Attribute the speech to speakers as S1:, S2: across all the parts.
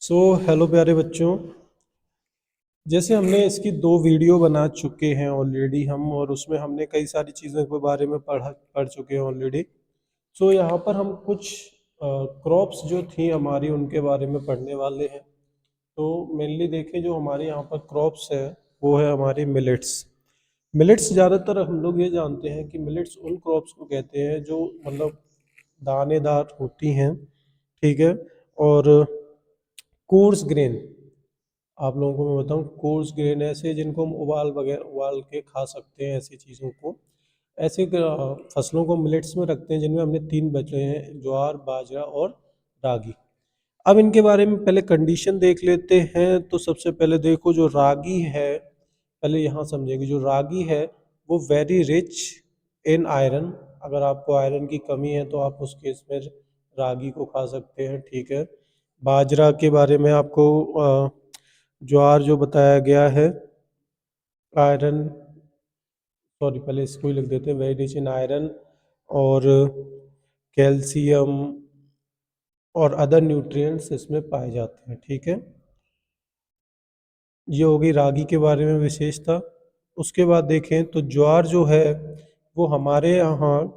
S1: Hello प्यारे बच्चों। जैसे हमने इसकी दो वीडियो बना चुके हैं ऑलरेडी हम, और उसमें हमने कई सारी चीज़ों के बारे में पढ़ चुके हैं ऑलरेडी। यहाँ पर हम कुछ क्रॉप्स जो थी हमारी उनके बारे में पढ़ने वाले हैं। तो मेनली देखें, जो हमारे यहाँ पर क्रॉप्स है वो है हमारी मिलेट्स। मिलेट्स ज़्यादातर हम लोग ये जानते हैं कि मिलेट्स उन क्रॉप्स को कहते हैं जो मतलब दानेदार होती हैं, ठीक है। और कोर्स ग्रेन, आप लोगों को मैं बताऊं, कोर्स ग्रेन ऐसे जिनको हम उबाल के खा सकते हैं, ऐसी चीज़ों को, ऐसे फसलों को मिलेट्स में रखते हैं, जिनमें हमने तीन बचे हैं: ज्वार, बाजरा और रागी। अब इनके बारे में पहले कंडीशन देख लेते हैं। तो सबसे पहले देखो, जो रागी है, पहले यहाँ समझेंगे। जो रागी है वो वेरी रिच इन आयरन। अगर आपको आयरन की कमी है तो आप उस केस में रागी को खा सकते हैं, ठीक है। बाजरा के बारे में आपको ज्वार जो बताया गया है, आयरन, सॉरी पहले इसको ही लिख देते हैं, वेरी रिच इन आयरन और कैल्शियम और अदर न्यूट्रिएंट्स इसमें पाए जाते हैं, ठीक है। ये हो गई रागी के बारे में विशेषता। उसके बाद देखें तो ज्वार जो है वो हमारे यहाँ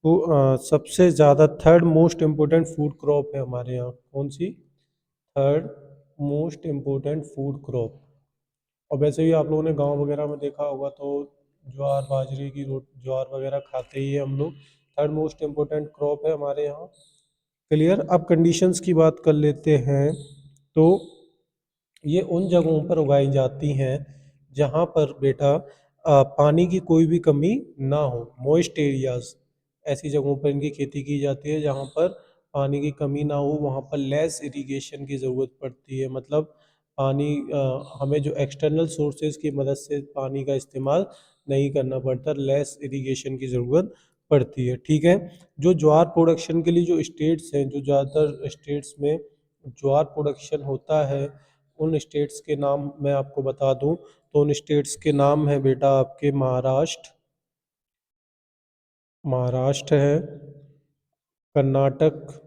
S1: सबसे ज़्यादा third most important food crop है हमारे यहाँ। कौन सी? Third most important food crop. और वैसे भी आप लोगों ने गांव वगैरह में देखा होगा तो ज्वार बाजरे की रोटी, ज्वार वगैरह खाते ही है हम लोग। थर्ड मोस्ट इम्पोर्टेंट क्रॉप है हमारे यहाँ। क्लियर। अब कंडीशंस की बात कर लेते हैं। तो ये उन जगहों पर उगाई जाती हैं जहाँ पर बेटा पानी की कोई भी कमी ना हो। मॉइस्ट एरियाज, ऐसी जगहों पर इनकी खेती की जाती है जहाँ पर पानी की कमी ना हो। वहाँ पर लेस इरिगेशन की ज़रूरत पड़ती है, मतलब पानी हमें जो एक्सटर्नल सोर्सेज की मदद से पानी का इस्तेमाल नहीं करना पड़ता, लेस इरिगेशन की ज़रूरत पड़ती है, ठीक है। जो ज्वार प्रोडक्शन के लिए जो स्टेट्स हैं, जो ज़्यादातर स्टेट्स में ज्वार प्रोडक्शन होता है, उन स्टेट्स के नाम मैं आपको बता दूं। तो उन स्टेट्स के नाम है बेटा आपके महाराष्ट्र, महाराष्ट्र है, कर्नाटक,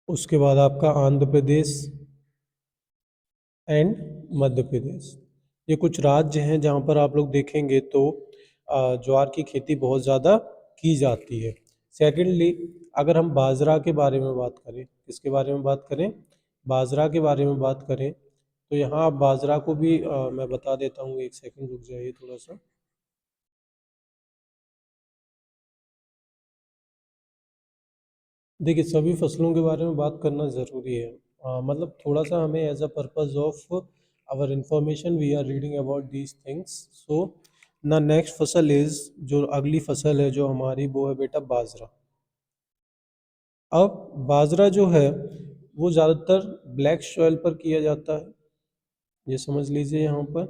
S1: उसके बाद आपका आंध्र प्रदेश एंड मध्य प्रदेश। ये कुछ राज्य हैं जहाँ पर आप लोग देखेंगे तो ज्वार की खेती बहुत ज़्यादा की जाती है। सेकेंडली, अगर हम बाजरा के बारे में बात करें, किसके बारे में बात करें? बाजरा के बारे में बात करें, तो यहाँ आप बाजरा को भी मैं बता देता हूँ। एक सेकंड रुक जाइए थोड़ा सा। देखिए, सभी फसलों के बारे में बात करना ज़रूरी है। मतलब थोड़ा सा हमें as a purpose of our information we are reading about these things. So ना नेक्स्ट फसल इज, जो अगली फसल है जो हमारी, वो है बेटा बाजरा। अब बाजरा जो है वो ज़्यादातर ब्लैक सॉइल पर किया जाता है, ये समझ लीजिए यहाँ पर।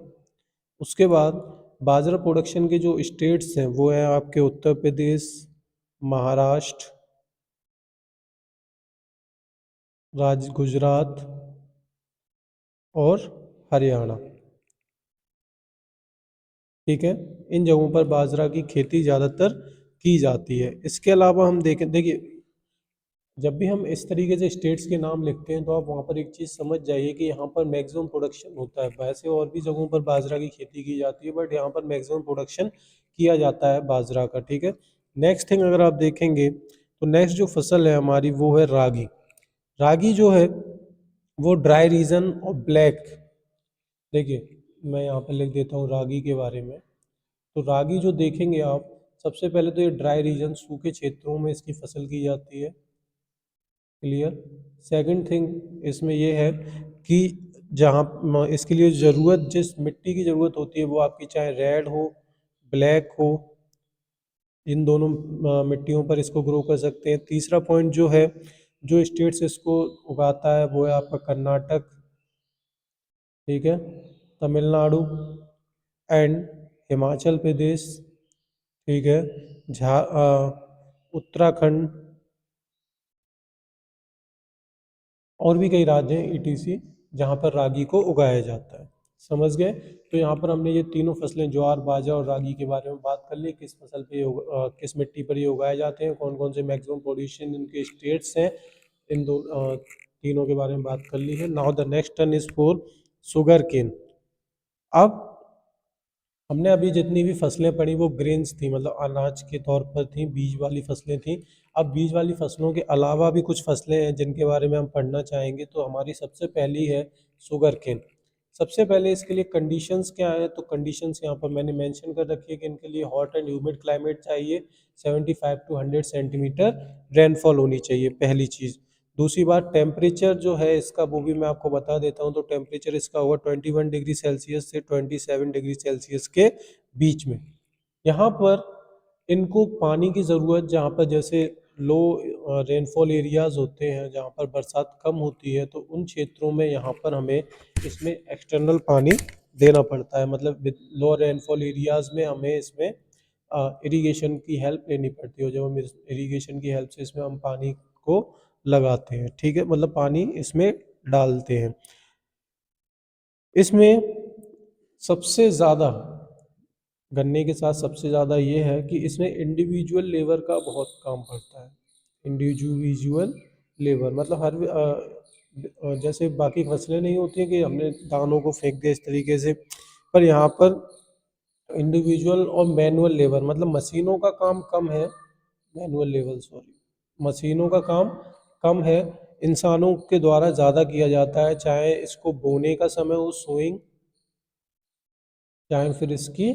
S1: उसके बाद बाजरा प्रोडक्शन के जो स्टेट्स हैं वो है आपके उत्तर प्रदेश, महाराष्ट्र, गुजरात और हरियाणा, ठीक है। इन जगहों पर बाजरा की खेती ज़्यादातर की जाती है। इसके अलावा हम देखें, देखिए, जब भी हम इस तरीके से स्टेट्स के नाम लिखते हैं तो आप वहाँ पर एक चीज़ समझ जाइए कि यहाँ पर मैक्सिमम प्रोडक्शन होता है। वैसे और भी जगहों पर बाजरा की खेती की जाती है, बट यहाँ पर मैक्सिमम प्रोडक्शन किया जाता है बाजरा का, ठीक है। नेक्स्ट थिंग अगर आप देखेंगे तो नेक्स्ट जो फसल है हमारी वो है रागी। रागी जो है वो ड्राई रीजन और ब्लैक, देखिए मैं यहाँ पर लिख देता हूँ रागी के बारे में। तो रागी जो देखेंगे आप, सबसे पहले तो ये ड्राई रीजन, सूखे क्षेत्रों में इसकी फसल की जाती है। क्लियर। सेकंड थिंग इसमें ये है कि जहाँ इसके लिए ज़रूरत, जिस मिट्टी की ज़रूरत होती है वो आपकी चाहे रेड हो, ब्लैक हो, इन दोनों मिट्टियों पर इसको ग्रो कर सकते हैं। तीसरा पॉइंट जो है, जो स्टेट्स इसको उगाता है वो है आपका कर्नाटक, ठीक है, तमिलनाडु एंड हिमाचल प्रदेश, ठीक है, उत्तराखंड और भी कई राज्य हैं ईटीसी जहाँ पर रागी को उगाया जाता है। समझ गए? तो यहाँ पर हमने ये तीनों फसलें, ज्वार, बाजरा और रागी के बारे में बात कर ली। किस फसल पे किस मिट्टी पर ये उगाए जाते हैं, कौन कौन से मैक्सिमम प्रोड्यूशन इनके स्टेट्स हैं, इन दो तीनों के बारे में बात कर ली है। Now the next turn is for sugar cane. अब हमने अभी जितनी भी फसलें पढ़ी वो ग्रेन्स थी, मतलब अनाज के तौर पर थी, बीज वाली फसलें थी। अब बीज वाली फसलों के अलावा भी कुछ फसलें हैं जिनके बारे में हम पढ़ना चाहेंगे। तो हमारी सबसे पहली है शुगर केन। सबसे पहले इसके लिए कंडीशंस क्या है, तो कंडीशंस यहाँ पर मैंने मेंशन कर रखी है कि इनके लिए हॉट एंड ह्यूमिड क्लाइमेट चाहिए, 75 टू 100 सेंटीमीटर रेनफॉल होनी चाहिए, पहली चीज़। दूसरी बात, टेम्परेचर जो है इसका वो भी मैं आपको बता देता हूँ। तो टेम्परेचर इसका होगा 21 डिग्री सेल्सियस से 27 डिग्री सेल्सियस के बीच में। यहाँ पर इनको पानी की ज़रूरत, जहाँ पर जैसे लो रेनफॉल एरियाज़ होते हैं, जहाँ पर बरसात कम होती है, तो उन क्षेत्रों में यहाँ पर हमें इसमें एक्सटर्नल पानी देना पड़ता है। मतलब लो रेनफॉल एरियाज़ में हमें इसमें इरिगेशन की हेल्प लेनी पड़ती है। जब हम इरिगेशन की हेल्प से इसमें हम पानी को लगाते हैं, ठीक है, मतलब पानी इसमें डालते हैं। इसमें सबसे ज़्यादा, गन्ने के साथ सबसे ज़्यादा ये है कि इसमें इंडिविजुअल लेबर का बहुत काम पड़ता है। इंडिविजुअल लेबर मतलब जैसे बाकी फसलें नहीं होती हैं कि हमने दानों को फेंक दिया इस तरीके से, पर यहाँ पर इंडिविजुअल और मैनुअल लेबर, मतलब मशीनों का काम कम है, मैनुअल लेबर सॉरी, मशीनों का काम कम है, इंसानों के द्वारा ज़्यादा किया जाता है। चाहे इसको बोने का समय हो, सोइंग, चाहे फिर इसकी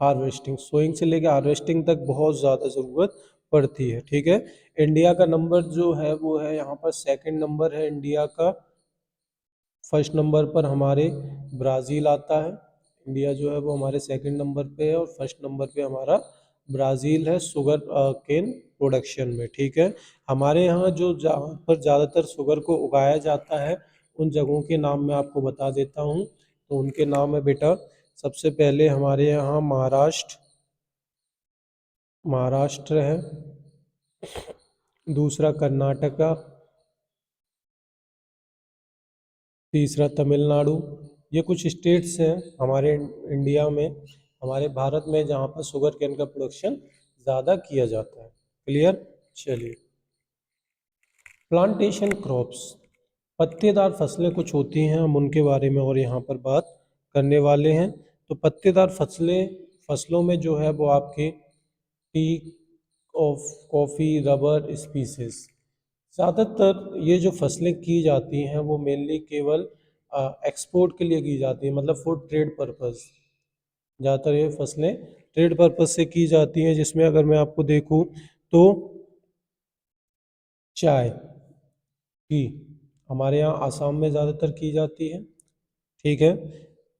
S1: हार्वेस्टिंग, सोइंग से लेकर हार्वेस्टिंग तक बहुत ज़्यादा ज़रूरत पड़ती है, ठीक है। इंडिया का नंबर जो है वो है यहाँ पर सेकंड नंबर है इंडिया का। फर्स्ट नंबर पर हमारे ब्राज़ील आता है। इंडिया जो है वो हमारे सेकंड नंबर पे है और फर्स्ट नंबर पे हमारा ब्राज़ील है शुगर केन प्रोडक्शन में, ठीक है। हमारे यहाँ जो जहाँ पर ज़्यादातर शुगर को उगाया जाता है उन जगहों के नाम मैं आपको बता देता हूँ। तो उनके नाम है बेटा, सबसे पहले हमारे यहाँ महाराष्ट्र है, दूसरा कर्नाटका, तीसरा तमिलनाडु। ये कुछ स्टेट्स हैं हमारे इंडिया में, हमारे भारत में, जहाँ पर शुगर केन का प्रोडक्शन ज़्यादा किया जाता है। क्लियर? चलिए, प्लांटेशन क्रॉप्स, पत्तेदार फसलें कुछ होती हैं, हम उनके बारे में और यहाँ पर बात करने वाले हैं। तो पत्तेदार फसलों में जो है वो आपके T, of coffee, rubber species, ज़्यादातर ये जो फसलें की जाती हैं वो मेनली केवल एक्सपोर्ट के लिए की जाती हैं, मतलब फॉर ट्रेड पर्पस। ज़्यादातर ये फसलें ट्रेड पर्पस से की जाती हैं, जिसमें अगर मैं आपको देखूं तो चाय की हमारे यहाँ आसाम में ज़्यादातर की जाती है, ठीक है।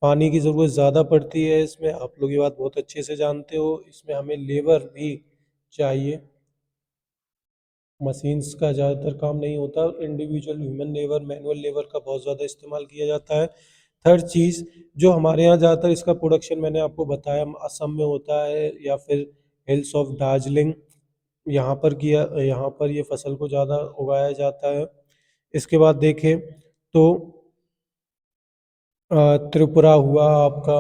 S1: पानी की ज़रूरत ज़्यादा पड़ती है इसमें, आप लोग ये बात बहुत अच्छे से जानते हो। इसमें हमें लेबर भी चाहिए, मशीन्स का ज़्यादातर काम नहीं होता, individual human labour, manual labour का बहुत ज़्यादा इस्तेमाल किया जाता है। थर्ड चीज़, जो हमारे यहाँ ज़्यादातर इसका प्रोडक्शन मैंने आपको बताया असम में होता है, या फिर हिल्स ऑफ दार्जिलिंग, यहाँ पर ये फसल को ज़्यादा उगाया जाता है। इसके बाद देखें तो त्रिपुरा हुआ आपका,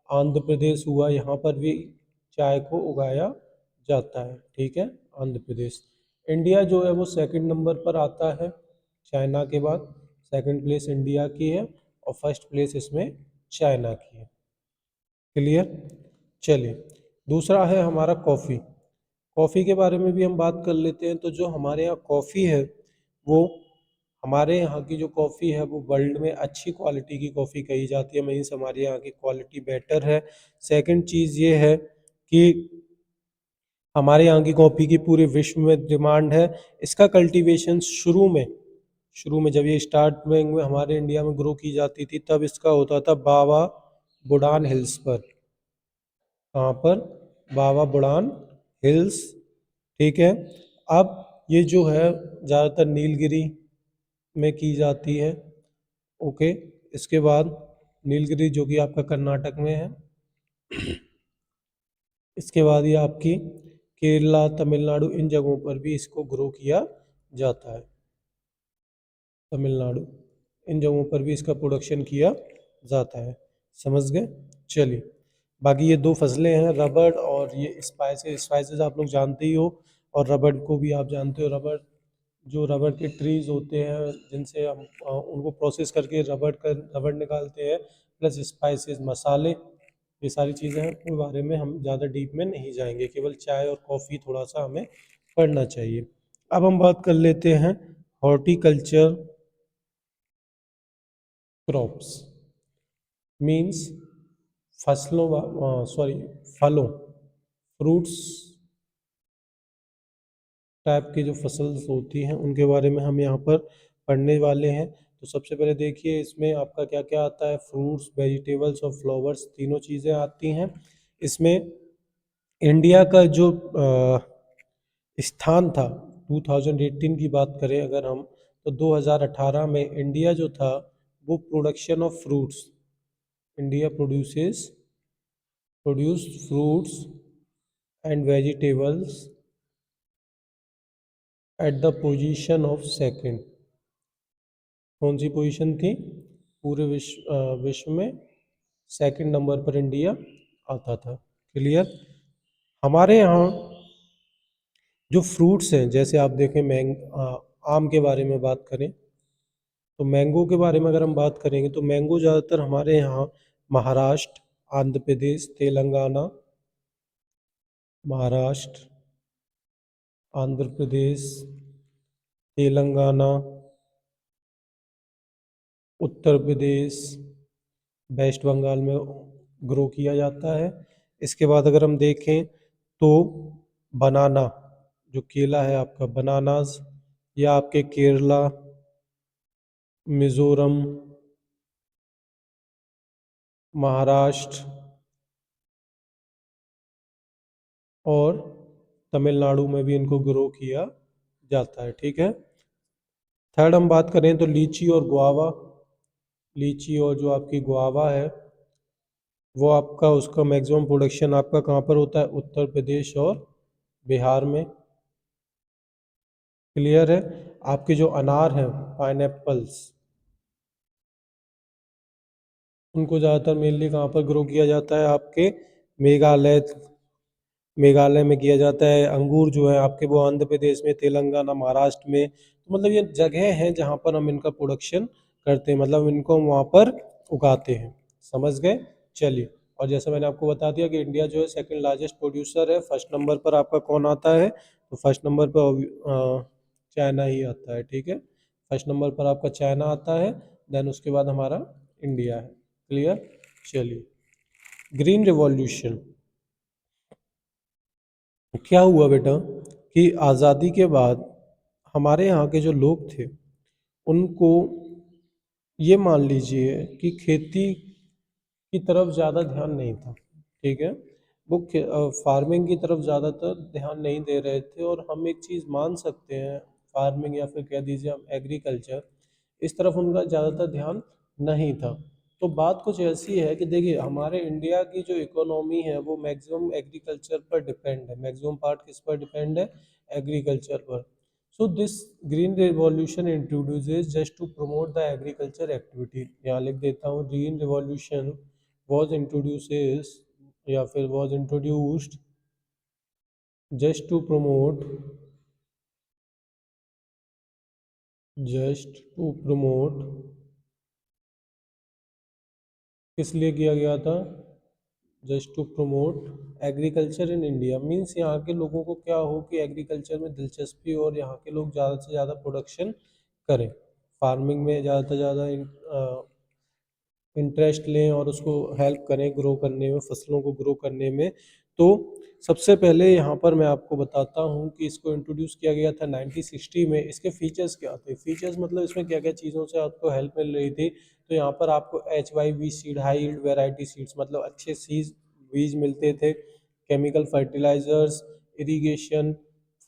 S1: आंध्र प्रदेश हुआ, यहाँ पर भी चाय को उगाया जाता है, ठीक है, आंध्र प्रदेश। इंडिया जो है वो सेकंड नंबर पर आता है चाइना के बाद, सेकंड प्लेस इंडिया की है और फर्स्ट प्लेस इसमें चाइना की है। क्लियर? चलिए, दूसरा है हमारा कॉफ़ी। कॉफ़ी के बारे में भी हम बात कर लेते हैं। तो जो हमारे यहाँ कॉफ़ी है वो, हमारे यहाँ की जो कॉफ़ी है वो वर्ल्ड में अच्छी क्वालिटी की कॉफ़ी कही जाती है, मीन्स हमारे यहाँ की क्वालिटी बेटर है। सेकंड चीज़ ये है कि हमारे यहाँ की कॉफ़ी की पूरे विश्व में डिमांड है। इसका कल्टीवेशन शुरू में जब ये स्टार्ट में हमारे इंडिया में ग्रो की जाती थी, तब इसका होता था बाबा बुडान हिल्स पर। कहाँ पर? बाबा बुडान हिल्स, ठीक है। अब ये जो है ज़्यादातर नीलगिरी में की जाती है, ओके। इसके बाद नीलगिरी जो कि आपका कर्नाटक में है, इसके बाद ये आपकी केरला, तमिलनाडु, इन जगहों पर भी इसको ग्रो किया जाता है। तमिलनाडु, इन जगहों पर भी इसका प्रोडक्शन किया जाता है। समझ गए? चलिए, बाकी ये दो फसलें हैं, रबड़ और ये स्पाइसेस। स्पाइसेस आप लोग जानते ही हो, और रबड़ को भी आप जानते हो। रबड़ जो रबर के ट्रीज होते हैं जिनसे हम उनको प्रोसेस करके रबड़ निकालते हैं, प्लस स्पाइसेस मसाले, ये सारी चीज़ें हैं, उन बारे में हम ज़्यादा डीप में नहीं जाएंगे, केवल चाय और कॉफ़ी थोड़ा सा हमें पढ़ना चाहिए। अब हम बात कर लेते हैं हॉर्टिकल्चर क्रॉप्स, मीन्स फलों, फ्रूट्स टाइप की जो फसल्स होती हैं उनके बारे में हम यहाँ पर पढ़ने वाले हैं। तो सबसे पहले देखिए इसमें आपका क्या क्या आता है, फ्रूट्स, वेजिटेबल्स और फ्लावर्स तीनों चीज़ें आती हैं। इसमें इंडिया का जो स्थान था, 2018 की बात करें अगर हम, तो 2018 में इंडिया जो था वो production of fruits, India produced fruits and vegetables at the position of second. कौन सी पोजीशन थी? पूरे विश्व में सेकंड नंबर पर इंडिया आता था। क्लियर? हमारे यहाँ जो फ्रूट्स हैं, जैसे आप देखें आम के बारे में बात करें तो मैंगो के बारे में अगर हम बात करेंगे तो मैंगो ज़्यादातर हमारे यहाँ महाराष्ट्र, आंध्र प्रदेश, तेलंगाना, महाराष्ट्र, आंध्र प्रदेश, तेलंगाना, उत्तर प्रदेश, वेस्ट बंगाल में ग्रो किया जाता है। इसके बाद अगर हम देखें तो बनाना, जो केला है आपका, बनानास, या आपके केरला, मिज़ोरम, महाराष्ट्र और तमिलनाडु में भी इनको ग्रो किया जाता है। ठीक है। थर्ड हम बात करें तो लीची और गुआवा, लीची और जो आपकी गुआवा है वो आपका, उसका मैक्सिमम प्रोडक्शन आपका कहाँ पर होता है? उत्तर प्रदेश और बिहार में। क्लियर है? आपके जो अनार हैं, पाइनएप्पल्स, उनको ज़्यादातर मेनली कहाँ पर ग्रो किया जाता है? आपके मेघालय, मेघालय में किया जाता है। अंगूर जो है आपके वो आंध्र प्रदेश में, तेलंगाना, महाराष्ट्र में। तो मतलब ये जगह हैं जहाँ पर हम इनका प्रोडक्शन करते हैं, मतलब इनको हम वहाँ पर उगाते हैं। समझ गए? चलिए। और जैसे मैंने आपको बता दिया कि इंडिया जो है सेकंड लार्जेस्ट प्रोड्यूसर है। फर्स्ट नंबर पर आपका कौन आता है? तो फर्स्ट नंबर पर चाइना ही आता है। ठीक है। फर्स्ट नंबर पर आपका चाइना आता है, देन उसके बाद हमारा इंडिया है। क्लियर? चलिए। ग्रीन रिवॉल्यूशन क्या हुआ बेटा कि आज़ादी के बाद हमारे यहाँ के जो लोग थे उनको, ये मान लीजिए कि खेती की तरफ ज़्यादा ध्यान नहीं था। ठीक है। वो फार्मिंग की तरफ ज़्यादातर ध्यान नहीं दे रहे थे, और हम एक चीज़ मान सकते हैं, फार्मिंग या फिर कह दीजिए हम एग्रीकल्चर, इस तरफ उनका ज़्यादातर ध्यान नहीं था। तो बात कुछ ऐसी है कि देखिए हमारे इंडिया की जो इकोनॉमी है वो मैक्सिमम एग्रीकल्चर पर डिपेंड है। मैक्सिमम पार्ट किस पर डिपेंड है? एग्रीकल्चर पर। So this green revolution introduces just to promote the agriculture activity। यहाँ लिख देता हूँ, green revolution was introduces या फिर was introduced just to promote, just to promote, किस लिए किया गया था? Just to promote agriculture in India. Means यहाँ के लोगों को क्या हो कि एग्रीकल्चर में दिलचस्पी और यहाँ के लोग ज़्यादा से ज़्यादा प्रोडक्शन करें, फार्मिंग में ज़्यादा से ज़्यादा इंटरेस्ट लें और उसको हेल्प करें ग्रो करने में, फसलों को ग्रो करने में। तो सबसे पहले यहाँ पर मैं आपको बताता हूँ कि इसको इंट्रोड्यूस किया गया था 1960 में। इसके फीचर्स क्या थे? फीचर्स मतलब इसमें क्या क्या चीज़ों से आपको हेल्प मिल रही थी? तो यहाँ पर आपको HYV seed, high yield variety seeds, मतलब अच्छे सीज बीज मिलते थे। Chemical fertilizers, irrigation,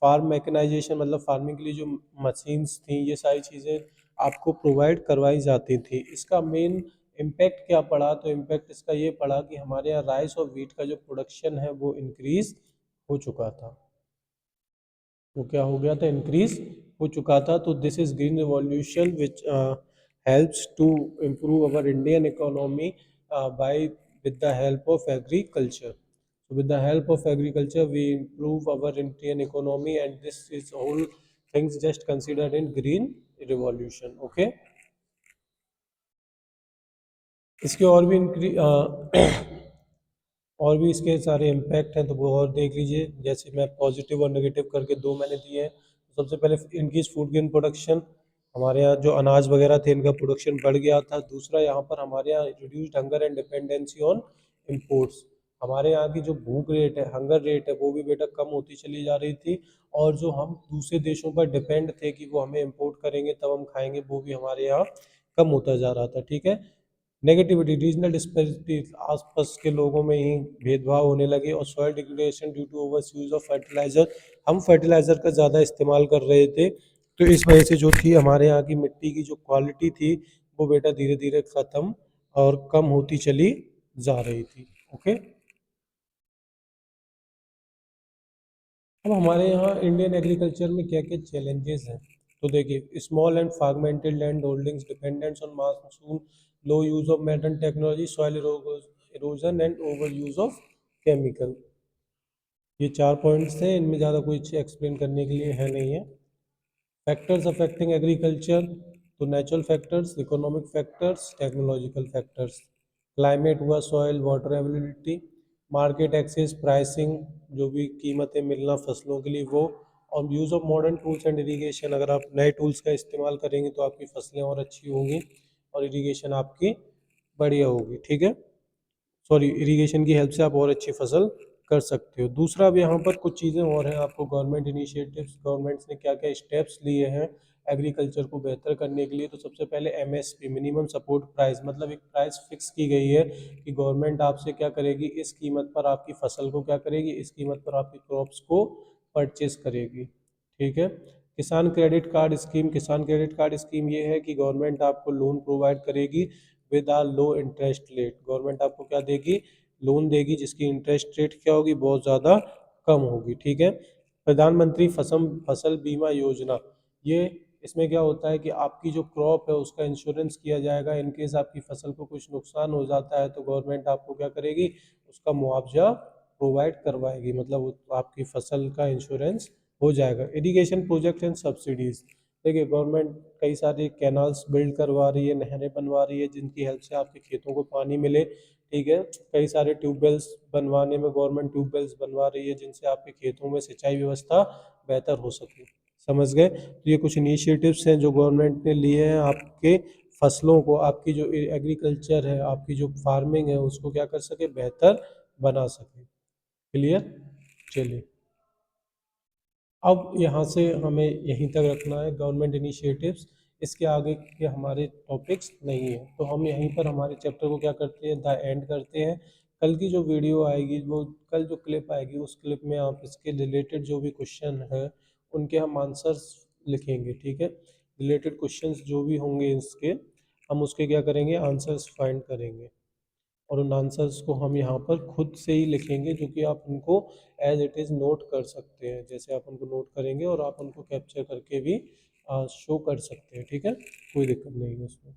S1: farm mechanization, मतलब फार्मिंग के लिए जो मशीन्स थी, ये सारी चीज़ें आपको प्रोवाइड करवाई जाती थी। इसका मेन इम्पैक्ट क्या पड़ा? तो इम्पैक्ट इसका ये पड़ा कि हमारे यहाँ राइस और व्हीट का जो प्रोडक्शन है वो इंक्रीज हो चुका था। वो क्या हो गया था? इंक्रीज हो चुका था। तो this is green revolution which helps to improve our Indian economy by with the help of agriculture. So with the help of agriculture we improve our Indian economy, and this is whole things just considered in green revolution. Okay, इसके और भी और भी इसके सारे impact हैं तो वो और देख लीजिए। जैसे मैं पॉजिटिव और नेगेटिव करके दो मैंने दिए हैं। सबसे पहले इनक्रीज फूड गेन प्रोडक्शन, हमारे यहाँ जो अनाज वगैरह थे इनका प्रोडक्शन बढ़ गया था। दूसरा यहाँ पर हमारे यहाँ reduced hunger and dependency on imports, हमारे यहाँ की जो भूख रेट है, हंगर रेट है, वो भी बेटा कम होती चली जा रही थी। और जो हम दूसरे देशों पर डिपेंड थे कि वो हमें इम्पोर्ट करेंगे तब हम खाएंगे, वो भी हमारे यहाँ कम होता जा रहा था। ठीक है, नेगेटिविटी, रीजनल डिस्पैरिटी, आसपास के लोगों में ही भेदभाव होने लगे। और soil degradation due to over use of fertilizer, हम फर्टिलाइजर का ज़्यादा इस्तेमाल कर रहे थे तो इस वजह से जो थी हमारे यहाँ की मिट्टी की जो क्वालिटी थी वो बेटा धीरे धीरे ख़त्म और कम होती चली जा रही थी। ओके, अब हमारे यहाँ इंडियन एग्रीकल्चर में क्या क्या चैलेंजेस हैं तो देखिए, small and fragmented land holdings, dependence on monsoon, low use of modern technology, soil erosion and over use of chemical. ये 4 पॉइंट्स थे, इनमें ज़्यादा कुछ एक्सप्लेन करने के लिए है नहीं है। फैक्टर्स अफेक्टिंग एग्रीकल्चर, तो natural factors, economic factors, technological factors, climate हुआ, soil water availability, market access pricing, जो भी कीमतें मिलना फसलों के लिए वो, और use of modern tools and irrigation, अगर आप नए टूल्स का इस्तेमाल करेंगे तो आपकी फसलें और अच्छी होंगी और इरीगेशन आपकी बढ़िया होगी। ठीक है, सॉरी, इरिगेशन की हेल्प से आप और अच्छी फसल कर सकते हो। दूसरा, अब यहाँ पर कुछ चीज़ें और हैं आपको, गवर्नमेंट इनिशिएटिव्स, गवर्नमेंट्स ने क्या क्या स्टेप्स लिए हैं एग्रीकल्चर को बेहतर करने के लिए। तो सबसे पहले एमएसपी, मिनिमम सपोर्ट प्राइस, मतलब एक प्राइस फिक्स की गई है कि गवर्नमेंट आपसे क्या करेगी, इस कीमत पर आपकी फसल को क्या करेगी, इस कीमत पर आपकी क्रॉप्स को परचेज करेगी। ठीक है, Kisan credit card scheme, Kisan credit card scheme ये है कि गवर्नमेंट आपको लोन प्रोवाइड करेगी with a low interest rate. Government आपको क्या देगी, लोन देगी जिसकी इंटरेस्ट रेट क्या होगी, बहुत ज़्यादा कम होगी। ठीक है, प्रधानमंत्री फसल फसल बीमा योजना, ये इसमें क्या होता है कि आपकी जो क्रॉप है उसका इंश्योरेंस किया जाएगा। इनकेस आपकी फसल को कुछ नुकसान हो जाता है तो गवर्नमेंट आपको क्या करेगी, उसका मुआवजा प्रोवाइड करवाएगी, मतलब आपकी फसल का इंश्योरेंस हो जाएगा। इरिगेशन प्रोजेक्ट एंड सब्सिडीज, देखिए गवर्नमेंट कई सारी कैनाल्स बिल्ड करवा रही है, नहरें बनवा रही है जिनकी हेल्प से आपके खेतों को पानी मिले। ठीक है, कई सारे ट्यूबवेल्स बनवाने में गवर्नमेंट ट्यूबवेल्स बनवा रही है जिनसे आपके खेतों में सिंचाई व्यवस्था बेहतर हो सके। समझ गए, तो ये कुछ इनिशिएटिव्स हैं जो गवर्नमेंट ने लिए हैं आपके फसलों को, आपकी जो एग्रीकल्चर है, आपकी जो फार्मिंग है उसको क्या कर सके, बेहतर बना सके। क्लियर, चलिए अब यहाँ से हमें यहीं तक रखना है गवर्नमेंट इनिशिएटिव्स, इसके आगे के हमारे टॉपिक्स नहीं है तो हम यहीं पर हमारे चैप्टर को क्या करते हैं, द एंड करते हैं। कल की जो वीडियो आएगी, वो कल जो क्लिप आएगी उस क्लिप में आप इसके रिलेटेड जो भी क्वेश्चन है उनके हम आंसर्स लिखेंगे। ठीक है, रिलेटेड क्वेश्चंस जो भी होंगे इसके, हम उसके क्या करेंगे, आंसर्स फाइंड करेंगे और उन आंसर्स को हम यहाँ पर खुद से ही लिखेंगे जो कि आप उनको एज इट इज़ नोट कर सकते हैं। जैसे आप उनको नोट करेंगे और आप उनको कैप्चर करके भी शो कर सकते हैं। ठीक है, कोई दिक्कत नहीं है उसमें।